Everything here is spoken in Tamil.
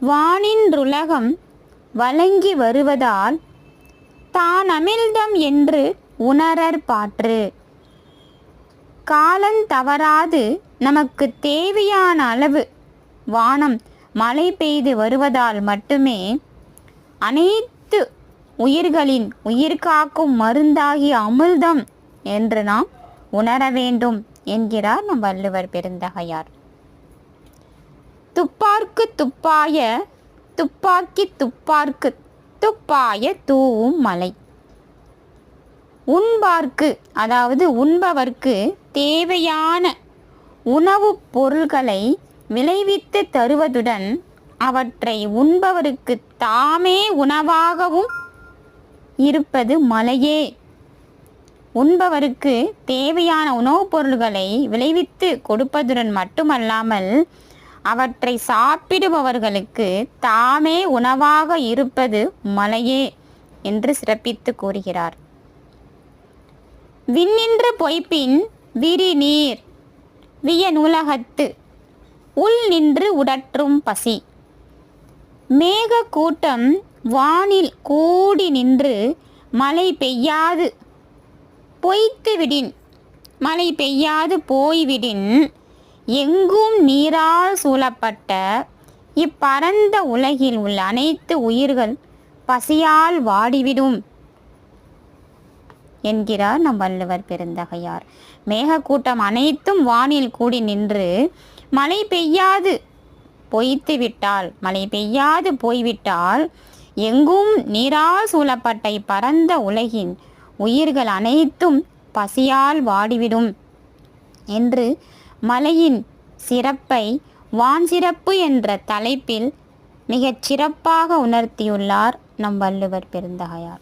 வானின்றுலகம் வழங்கி வருவதால் தான் அமிழ்தம் என்று உணரற் பாற்று. காலந்தவறாது நமக்கு தேவையான அளவு வானம் மழை பெய்து வருவதால் மட்டுமே அனைத்து உயிர்களின் உயிர்காக்கும் மருந்தாகிய அமிர்தம் என்று நாம் உணர வேண்டும் என்கிறார் நம் வள்ளுவர் பெருந்தகையார். துப்பார்க்கு துப்பாய துப்பாக்கி துப்பார்க்கு துப்பாய தூவும் மலை. உண்பார்க்கு அதாவது உண்பவர்க்கு தேவையான உணவுப் பொருள்களை விளைவித்து தருவதுடன் அவற்றை உண்பவருக்கு தாமே உணவாகவும் இருப்பது மலையே. உண்பவருக்கு தேவையான உணவுப் பொருள்களை விளைவித்து கொடுப்பதுடன் மட்டுமல்லாமல் அவற்றை சாப்பிடுபவர்களுக்கு தாமே உணவாக இருப்பது மலையே என்று சிறப்பித்து கூறுகிறார். விண்ணின்று பொய்ப்பின் விரி நீர் விய நூலகத்து உள் நின்று உடற்றும் பசி. மேக கூட்டம் வானில் கூடி நின்று மழை பெய்யாது பொய்த்துவிடின் மழை பெய்யாது போய்விடின் எங்கும் நீரால் சூழப்பட்ட இப்பரந்த உலகில் உள்ள அனைத்து உயிர்கள் பசியால் வாடிவிடும் என்கிறார் நம் வள்ளுவர் பெருந்தகையார். மேகக்கூட்டம் அனைத்தும் வானில் கூடி நின்று மழை பெய்யாது போய்விட்டால் எங்கும் நீரால் சூழப்பட்ட இப்பரந்த உலகின் உயிர்கள் அனைத்தும் பசியால் வாடிவிடும் என்று மலையின் சிறப்பை வான் சிறப்பு என்ற தலைப்பில் மிகச் சிறப்பாக உணர்த்தியுள்ளார் நம் வள்ளுவர் பெருந்தகையார்.